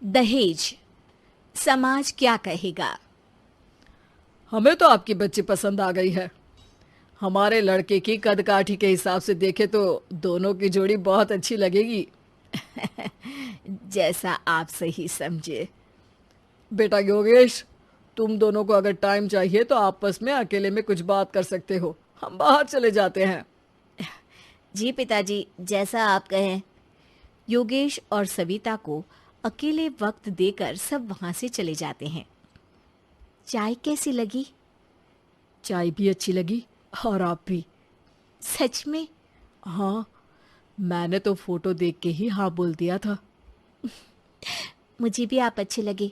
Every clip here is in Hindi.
दहेज, समाज क्या कहेगा। हमें तो आपकी बच्ची पसंद आ गई है। हमारे लड़के की कद काठी के हिसाब से देखे तो दोनों की जोड़ी बहुत अच्छी लगेगी। जैसा आप सही समझे। बेटा योगेश, तुम दोनों को अगर टाइम चाहिए तो आपस में अकेले में कुछ बात कर सकते हो। हम बाहर चले जाते हैं। जी पिताजी, जैसा आप कहें। योगेश और सविता को अकेले वक्त देकर सब वहां से चले जाते हैं। चाय कैसी लगी? चाय भी अच्छी लगी और आप भी। सच में? हाँ, मैंने तो फोटो देख के ही हाँ बोल दिया था। मुझे भी आप अच्छे लगे।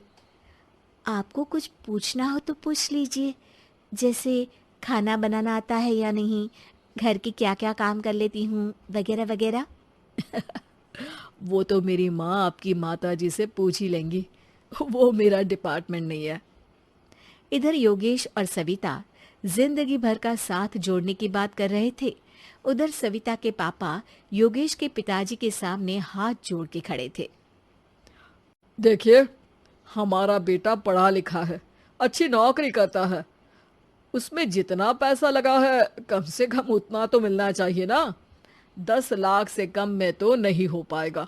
आपको कुछ पूछना हो तो पूछ लीजिए, जैसे खाना बनाना आता है या नहीं, घर के क्या क्या काम कर लेती हूँ, वगैरह वगैरह। वो तो मेरी माँ आपकी माता जी से पूछ ही लेंगी। वो मेरा डिपार्टमेंट नहीं है। इधर योगेश और सविता जिंदगी भर का साथ जोड़ने की बात कर रहे थे। उधर सविता के पापा योगेश के पिताजी के सामने हाथ जोड़ के खड़े थे। देखिए, हमारा बेटा पढ़ा लिखा है, अच्छी नौकरी करता है। उसमें जितना पैसा लगा है कम से कम उतना तो मिलना चाहिए ना। 10 लाख से कम में तो नहीं हो पाएगा।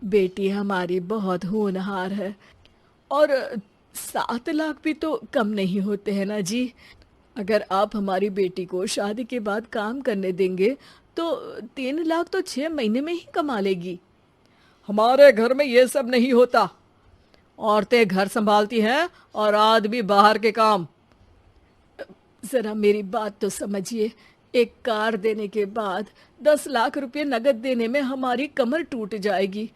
बेटी हमारी बहुत होनहार है और 7 लाख भी तो कम नहीं होते हैं ना जी। अगर आप हमारी बेटी को शादी के बाद काम करने देंगे तो 3 लाख तो 6 महीने में ही कमा लेगी। हमारे घर में ये सब नहीं होता। औरतें घर संभालती हैं और आदमी बाहर के काम। जरा मेरी बात तो समझिए। एक कार देने के बाद 10 लाख रुपए नगद देने में हमारी कमर टूट जाएगी।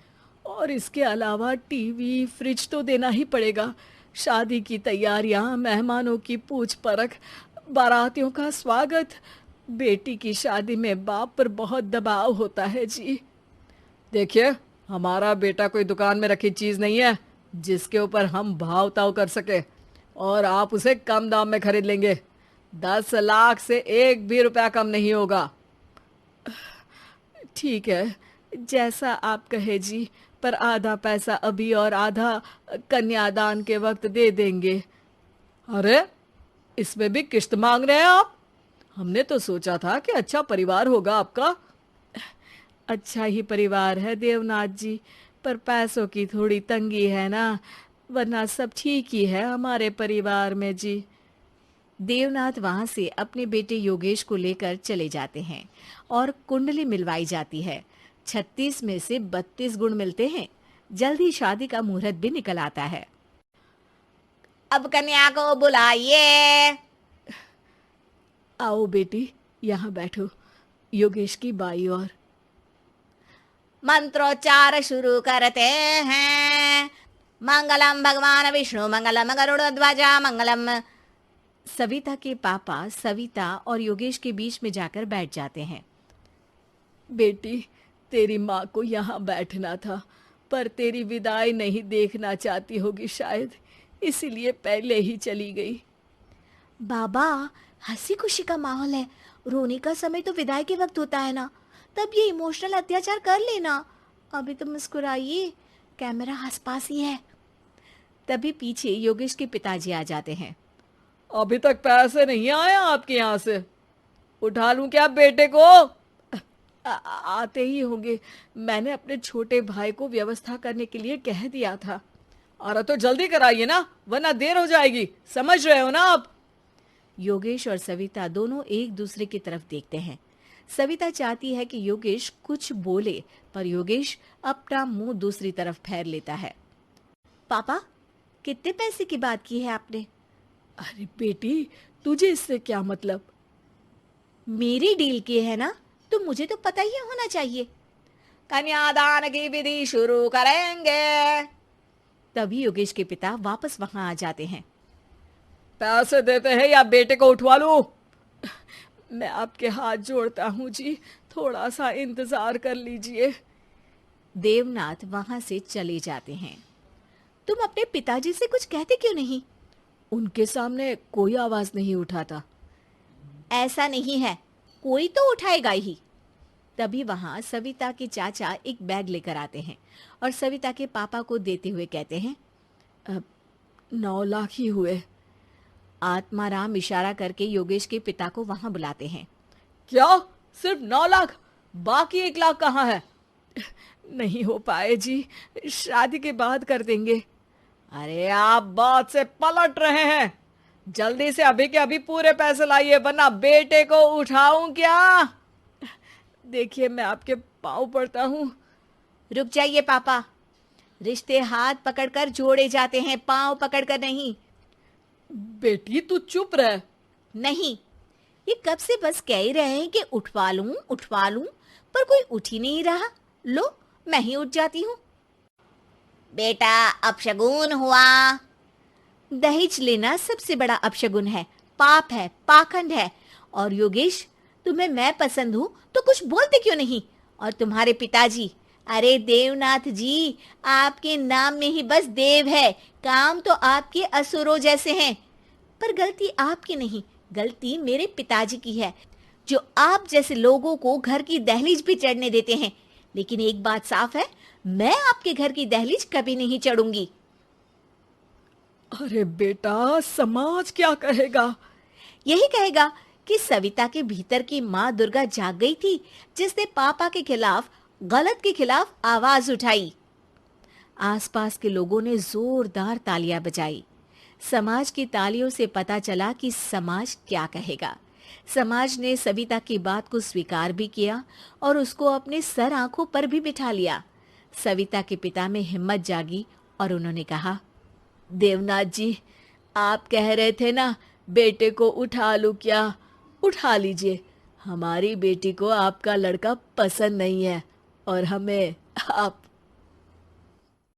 और इसके अलावा टीवी फ्रिज तो देना ही पड़ेगा। शादी की तैयारियां, मेहमानों की पूछ परख, बारातियों का स्वागत। बेटी की शादी में बाप पर बहुत दबाव होता है जी। देखिए, हमारा बेटा कोई दुकान में रखी चीज नहीं है जिसके ऊपर हम भाव ताव कर सके और आप उसे कम दाम में खरीद लेंगे। 10 लाख से एक भी रुपया कम नहीं होगा। ठीक है, जैसा आप कहे जी। पर आधा पैसा अभी और आधा कन्यादान के वक्त दे देंगे। अरे, इसमें भी किश्त मांग रहे हैं आप? हमने तो सोचा था कि अच्छा परिवार होगा आपका। अच्छा ही परिवार है देवनाथ जी, पर पैसों की थोड़ी तंगी है ना, वरना सब ठीक ही है हमारे परिवार में जी। देवनाथ वहां से अपने बेटे योगेश को लेकर चले जाते हैं और कुंडली मिलवाई जाती है। 36 में से 32 गुण मिलते हैं। जल्द ही शादी का मुहूर्त भी निकल आता है। अब कन्या को बुलाइए। आओ बेटी, यहाँ बैठो, योगेश की बाई और। मंत्रोच्चार शुरू करते हैं। मंगलम भगवान विष्णु मंगलम गरुड़ध्वजा मंगलम। सविता के पापा सविता और योगेश के बीच में जाकर बैठ जाते हैं। बेटी, तेरी माँ को यहाँ बैठना था, पर तेरी विदाई नहीं देखना चाहती होगी शायद, इसीलिए पहले ही चली गई। बाबा, हंसी खुशी का माहौल है। रोने का समय तो विदाई के वक्त होता है ना, तब ये इमोशनल अत्याचार कर लेना। अभी तो मुस्कुराइए, कैमरा आसपास ही है। तभी पीछे योगेश के पिताजी आ जाते हैं। अभी तक पैसे नहीं आए आपके यहाँ से? उठा लूं क्या बेटे को? आते ही होंगे। मैंने अपने छोटे भाई को व्यवस्था करने के लिए कह दिया था। अरे तो जल्दी कराइए ना, वरना देर हो जाएगी। समझ रहे हो ना आप? योगेश और सविता दोनों एक दूसरे की तरफ देखते हैं। सविता चाहती है कि योगेश कुछ बोले, पर योगेश अपना मुंह दूसरी तरफ फेर लेता है। पापा, कितने पैसे की बात की है आपने? अरे बेटी, तुझे इससे क्या मतलब? मेरी डील की है ना, तो मुझे तो पता ही होना चाहिए। कन्यादान की विधि शुरू करेंगे। तभी योगेश के पिता वापस वहां आ जाते हैं। पैसे देते हैं या बेटे को उठवा लूं? मैं आपके हाथ जोड़ता हूँ जी, थोड़ा सा इंतजार कर लीजिए। देवनाथ वहां से चले जाते हैं। तुम अपने पिताजी से कुछ कहते क्यों नहीं? उनके सामने कोई आवाज नहीं उठाता। ऐसा नहीं है, कोई तो उठाएगा ही। तभी वहां सविता के चाचा एक बैग लेकर आते हैं और सविता के पापा को देते हुए कहते हैं, 9 लाख ही हुए। आत्माराम इशारा करके योगेश के पिता को वहां बुलाते हैं। क्या? सिर्फ 9 लाख? बाकी 1 लाख कहाँ है? नहीं हो पाए जी, शादी के बाद कर देंगे। अरे आप बात से पलट रहे हैं। जल्दी से अभी के अभी पूरे पैसे लाइए, वरना बेटे को उठाऊं क्या? देखिए मैं आपके पाँव पड़ता हूँ। रुक जाइए पापा, रिश्ते हाथ पकड़कर जोड़े जाते हैं, पांव पकड़कर नहीं। बेटी तू चुप रह। नहीं, ये कब से बस कह ही रहे हैं कि उठवा लूं, पर कोई उठ ही नहीं रहा। लो, मैं ही उठ जाती हूँ। बेटा, अपशगुन हुआ। दहेज लेना सबसे बड़ा अपशगुन है, पाप है, पाखंड है। और योगेश, तुम्हें मैं पसंद हूं तो कुछ बोलते क्यों नहीं? और तुम्हारे पिताजी, अरे देवनाथ जी, आपके नाम में ही बस देव है, काम तो आपके असुरों जैसे हैं। पर गलती आपकी नहीं, गलती मेरे पिताजी की है, जो आप जैसे लोगों को घर की दहलीज भी चढ़ने देते हैं। लेकिन एक बात साफ है, मैं आपके घर की दहलीज कभी नहीं चढ़ूंगी। अरे बेटा, समाज क्या कहेगा? यही कहेगा कि सविता के भीतर की माँ दुर्गा जाग गई थी, जिसने पापा के खिलाफ, गलत के खिलाफ आवाज उठाई। आसपास के लोगों ने जोरदार तालियां बजाई। समाज की तालियों से पता चला कि समाज क्या कहेगा। समाज ने सविता की बात को स्वीकार भी किया और उसको अपने सर आंखों पर भी बिठा लिया। सविता के पिता में हिम्मत जागी और उन्होंने कहा, देवनाथ जी, आप कह रहे थे ना बेटे को उठा लूं क्या? उठा लीजिए। हमारी बेटी को आपका लड़का पसंद नहीं है और हमें आप